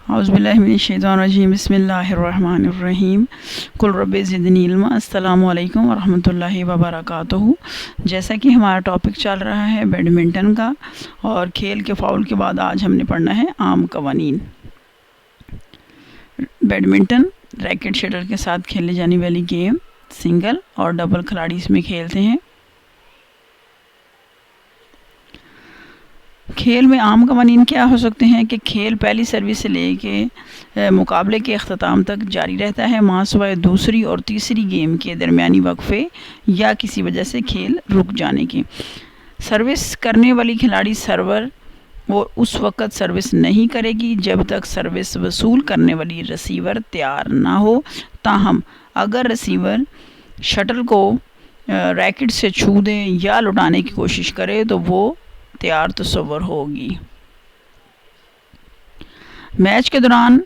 اعوذ باللہ من الشیطان الرجیم بسم اللہ الرحمن الرحیم قل رب زدنی علما۔ السلام علیکم ورحمۃ اللہ وبرکاتہ۔ جیسا کہ ہمارا ٹاپک چل رہا ہے بیڈمنٹن کا، اور کھیل کے فاؤل کے بعد آج ہم نے پڑھنا ہے عام قوانین۔ بیڈمنٹن ریکٹ شٹل کے ساتھ کھیلے جانے والی گیم، سنگل اور ڈبل کھلاڑی اس میں کھیلتے ہیں۔ کھیل میں عام قوانین کیا ہو سکتے ہیں کہ کھیل پہلی سروس سے لے کے مقابلے کے اختتام تک جاری رہتا ہے، ماں سوائے دوسری اور تیسری گیم کے درمیانی وقفے یا کسی وجہ سے کھیل رک جانے کے۔ سروس کرنے والی کھلاڑی سرور وہ اس وقت سروس نہیں کرے گی جب تک سروس وصول کرنے والی ریسیور تیار نہ ہو، تاہم اگر ریسیور شٹل کو ریکٹ سے چھو دے یا لٹانے کی کوشش کرے تو وہ تیار تصور ہوگی۔ میچ کے دوران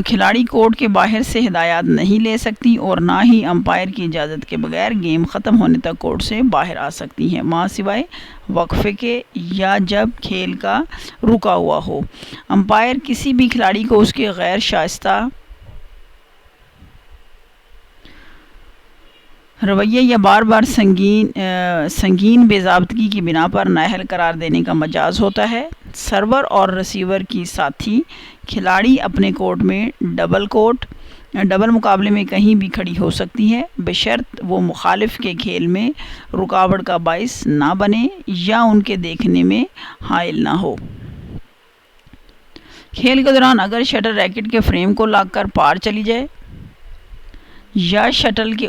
کھلاڑی کورٹ کے باہر سے ہدایات نہیں لے سکتی اور نہ ہی امپائر کی اجازت کے بغیر گیم ختم ہونے تک کورٹ سے باہر آ سکتی ہیں، ماں سوائے وقفے کے یا جب کھیل کا رکا ہوا ہو۔ امپائر کسی بھی کھلاڑی کو اس کے غیر شائستہ رویے یا بار بار سنگین بے ضابطگی کی بنا پر نااہل قرار دینے کا مجاز ہوتا ہے۔ سرور اور ریسیور کی ساتھی کھلاڑی اپنے کورٹ میں ڈبل مقابلے میں کہیں بھی کھڑی ہو سکتی ہے، بشرط وہ مخالف کے کھیل میں رکاوٹ کا باعث نہ بنے یا ان کے دیکھنے میں حائل نہ ہو۔ کھیل کے دوران اگر شٹل ریکٹ کے فریم کو لاگ کر پار چلی جائے یا شٹل کے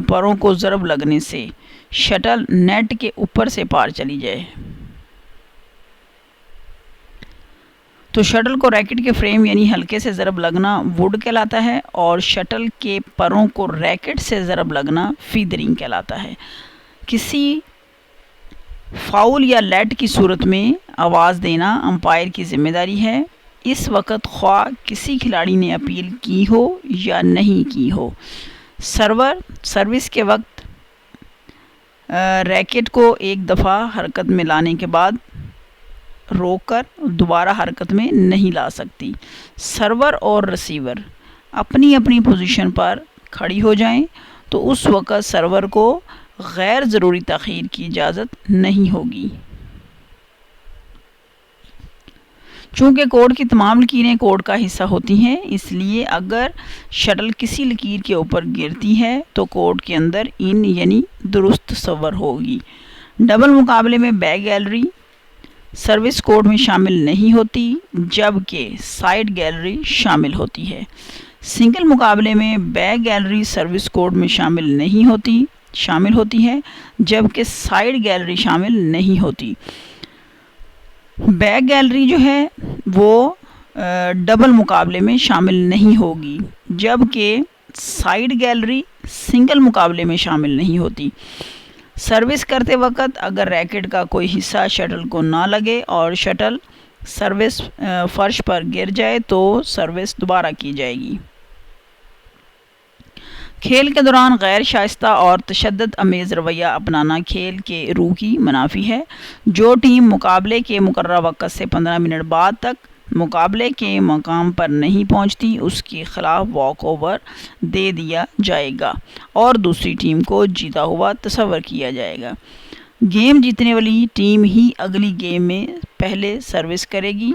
پروں کو ضرب لگنے سے شٹل نیٹ کے اوپر سے پار چلی جائے تو شٹل کو ریکٹ کے فریم یعنی حلقے سے ضرب لگنا ووڈ کہلاتا ہے، اور شٹل کے پروں کو ریکٹ سے ضرب لگنا فیدرنگ کہلاتا ہے۔ کسی فاؤل یا لیٹ کی صورت میں آواز دینا امپائر کی ذمہ داری ہے، اس وقت خواہ کسی کھلاڑی نے اپیل کی ہو یا نہیں کی ہو۔ سرور سروس کے وقت ریکٹ کو ایک دفعہ حرکت میں لانے کے بعد روک کر دوبارہ حرکت میں نہیں لا سکتی۔ سرور اور ریسیور اپنی اپنی پوزیشن پر کھڑی ہو جائیں تو اس وقت سرور کو غیر ضروری تاخیر کی اجازت نہیں ہوگی۔ چونکہ کورٹ کی تمام لکیریں کورٹ کا حصہ ہوتی ہیں، اس لیے اگر شٹل کسی لکیر کے اوپر گرتی ہے تو کورٹ کے اندر ان یعنی درست تصور ہوگی۔ ڈبل مقابلے میں بیک گیلری سروس کورٹ میں شامل نہیں ہوتی جبکہ سائیڈ گیلری شامل ہوتی ہے۔ سنگل مقابلے میں بیک گیلری سروس کورٹ میں شامل ہوتی ہے جبکہ سائیڈ گیلری شامل نہیں ہوتی۔ بیک گیلری جو ہے وہ ڈبل مقابلے میں شامل نہیں ہوگی جبکہ سائیڈ گیلری سنگل مقابلے میں شامل نہیں ہوتی۔ سروس کرتے وقت اگر ریکٹ کا کوئی حصہ شٹل کو نہ لگے اور شٹل سروس فرش پر گر جائے تو سروس دوبارہ کی جائے گی۔ کھیل کے دوران غیر شائستہ اور تشدد آمیز رویہ اپنانا کھیل کے روح کی منافی ہے۔ جو ٹیم مقابلے کے مقررہ وقت سے 15 منٹ بعد تک مقابلے کے مقام پر نہیں پہنچتی اس کے خلاف واک اوور دے دیا جائے گا اور دوسری ٹیم کو جیتا ہوا تصور کیا جائے گا۔ گیم جیتنے والی ٹیم ہی اگلی گیم میں پہلے سروس کرے گی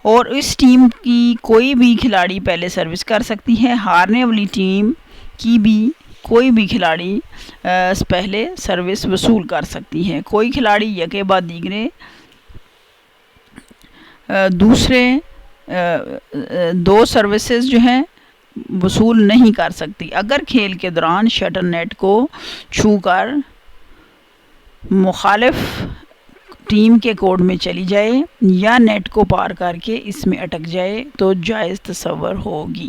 اور اس ٹیم کی کوئی بھی کھلاڑی پہلے سروس کر سکتی ہے۔ ہارنے والی ٹیم کی بھی کوئی بھی کھلاڑی پہلے سروس وصول کر سکتی ہے۔ کوئی کھلاڑی یکے بعد دیگرے دوسرے دو سروسز جو ہیں وصول نہیں کر سکتی۔ اگر کھیل کے دوران شٹل نیٹ کو چھو کر مخالف ٹیم کے کورٹ میں چلی جائے یا نیٹ کو پار کر کے اس میں اٹک جائے تو جائز تصور ہوگی۔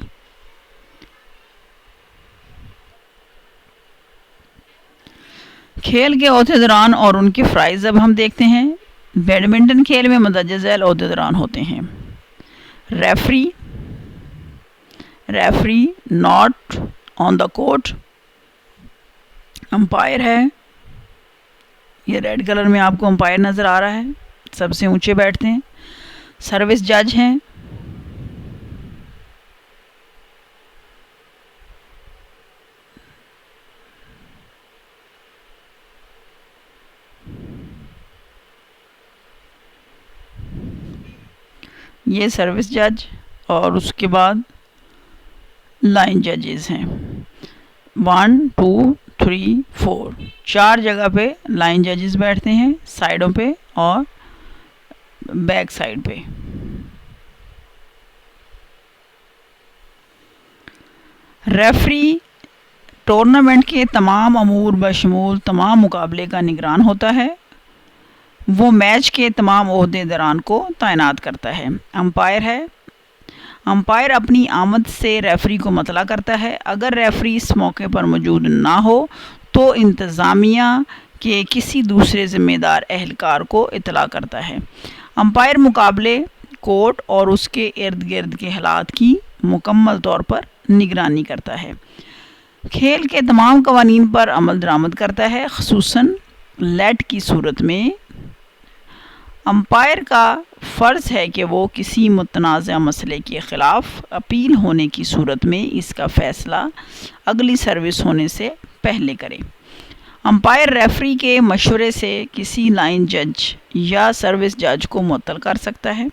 کھیل کے عہدیداران اور ان کے فرائض اب ہم دیکھتے ہیں۔ بیڈمنٹن کھیل میں مندرجہ ذیل عہدیداران ہوتے ہیں: referee not on the court, umpire ہے، یہ ریڈ کلر میں آپ کو امپائر نظر آ رہا ہے، سب سے اونچے بیٹھتے ہیں۔ سروس جج ہیں۔ یہ سروس جج، اور اس کے بعد لائن ججز ہیں 1 2 3 4، 4 جگہ پہ لائن ججز بیٹھتے ہیں، سائڈوں پہ اور بیک سائڈ پہ۔ ریفری ٹورنامنٹ کے تمام امور بشمول تمام مقابلے کا نگران ہوتا ہے۔ وہ میچ کے تمام عہدے داران کو تعینات کرتا ہے۔ امپائر ہے۔ امپائر اپنی آمد سے ریفری کو مطلع کرتا ہے۔ اگر ریفری اس موقع پر موجود نہ ہو تو انتظامیہ کے کسی دوسرے ذمہ دار اہلکار کو اطلاع کرتا ہے۔ امپائر مقابلے، کورٹ اور اس کے ارد گرد کے حالات کی مکمل طور پر نگرانی کرتا ہے۔ کھیل کے تمام قوانین پر عمل درآمد کرتا ہے، خصوصاً لیٹ کی صورت میں۔ امپائر کا فرض ہے کہ وہ کسی متنازع مسئلے کے خلاف اپیل ہونے کی صورت میں اس کا فیصلہ اگلی سروس ہونے سے پہلے کرے۔ امپائر ریفری کے مشورے سے کسی لائن جج یا سروس جج کو معطل کر سکتا ہے۔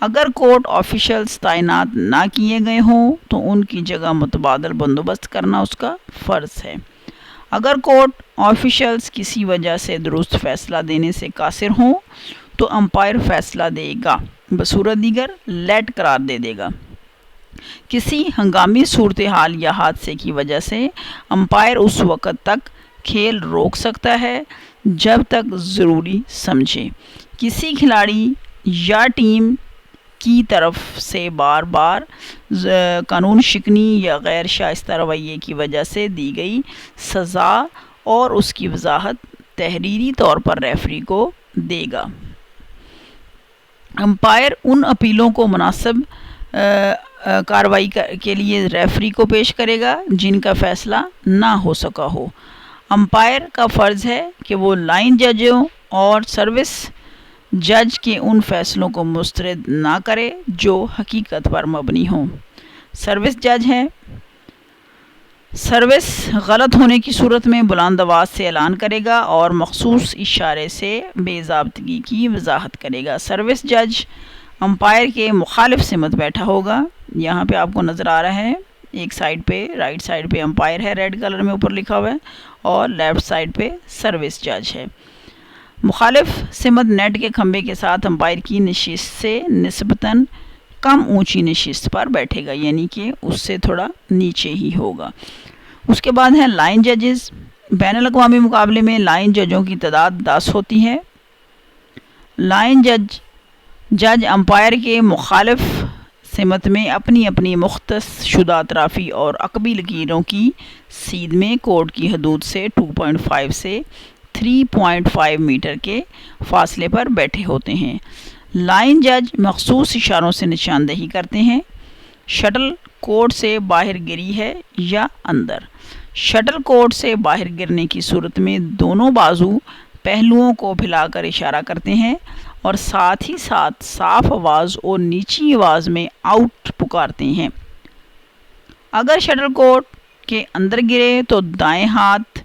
اگر کورٹ آفیشلز تعینات نہ کیے گئے ہوں تو ان کی جگہ متبادل بندوبست کرنا اس کا فرض ہے۔ اگر کورٹ آفیشلز کسی وجہ سے درست فیصلہ دینے سے قاصر ہوں تو امپائر فیصلہ دے گا، بصورت دیگر لیٹ قرار دے دے گا۔ کسی ہنگامی صورتحال یا حادثے کی وجہ سے امپائر اس وقت تک کھیل روک سکتا ہے جب تک ضروری سمجھے۔ کسی کھلاڑی یا ٹیم کی طرف سے بار بار قانون شکنی یا غیر شائستہ رویے کی وجہ سے دی گئی سزا اور اس کی وضاحت تحریری طور پر ریفری کو دے گا۔ امپائر ان اپیلوں کو مناسب کارروائی کے لیے ریفری کو پیش کرے گا جن کا فیصلہ نہ ہو سکا ہو۔ امپائر کا فرض ہے کہ وہ لائن ججوں اور سروس جج کے ان فیصلوں کو مسترد نہ کرے جو حقیقت پر مبنی ہوں۔ سروس جج ہے۔ سروس غلط ہونے کی صورت میں بلند آواز سے اعلان کرے گا اور مخصوص اشارے سے بے ضابطگی کی وضاحت کرے گا۔ سروس جج امپائر کے مخالف سمت بیٹھا ہوگا۔ یہاں پہ آپ کو نظر آ رہا ہے، ایک سائڈ پہ رائٹ سائڈ پہ امپائر ہے، ریڈ کلر میں اوپر لکھا ہوا ہے، اور لیفٹ سائڈ پہ سروس جج ہے۔ مخالف سمت نیٹ کے کھمبے کے ساتھ امپائر کی نشست سے نسبتاً کم اونچی نشست پر بیٹھے گا، یعنی کہ اس سے تھوڑا نیچے ہی ہوگا۔ اس کے بعد ہیں لائن ججز۔ بین الاقوامی مقابلے میں لائن ججوں کی تعداد 10 ہوتی ہے۔ لائن جج امپائر کے مخالف سمت میں اپنی اپنی مختص شدہ اطرافی اور عقبی لکیروں کی سیدھ میں کورٹ کی حدود سے 2.5 سے 3.5 میٹر کے فاصلے پر بیٹھے ہوتے ہیں۔ لائن جج مخصوص اشاروں سے نشاندہی کرتے ہیں۔ شٹل کورٹ سے باہر گری ہے یا اندر۔ شٹل کورٹ سے باہر گرنے کی صورت میں دونوں بازو پہلوؤں کو پھیلا کر اشارہ کرتے ہیں اور ساتھ ہی ساتھ صاف آواز اور نیچی آواز میں آؤٹ پکارتے ہیں۔ اگر شٹل کورٹ کے اندر گرے تو دائیں ہاتھ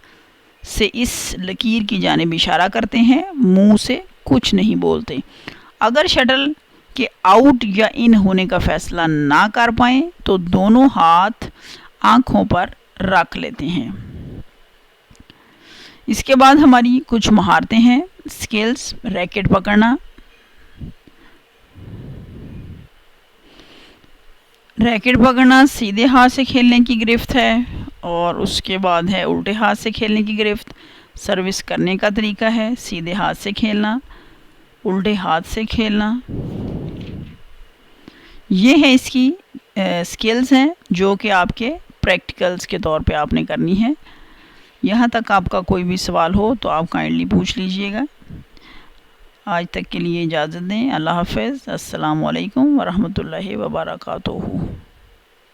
سے اس لکیر کی جانب اشارہ کرتے ہیں، منہ سے کچھ نہیں بولتے۔ اگر شٹل کے آؤٹ یا ان ہونے کا فیصلہ نہ کر پائیں تو دونوں ہاتھ آنکھوں پر رکھ لیتے ہیں۔ اس کے بعد ہماری کچھ مہارتیں ہیں۔ سکلز، ریکٹ پکڑنا۔ ریکٹ پکڑنا سیدھے ہاتھ سے کھیلنے کی گرفت ہے، اور اس کے بعد ہے الٹے ہاتھ سے کھیلنے کی گرفت۔ سروس کرنے کا طریقہ ہے سیدھے ہاتھ سے کھیلنا، الٹے ہاتھ سے کھیلنا۔ یہ ہے اس کی سکلز ہیں جو کہ آپ کے پریکٹیکلز کے طور پہ آپ نے کرنی ہے۔ یہاں تک آپ کا کوئی بھی سوال ہو تو آپ کائنڈلی پوچھ لیجئے گا۔ آج تک کے لیے اجازت دیں۔ اللہ حافظ۔ السلام علیکم ورحمۃ اللہ وبرکاتہ۔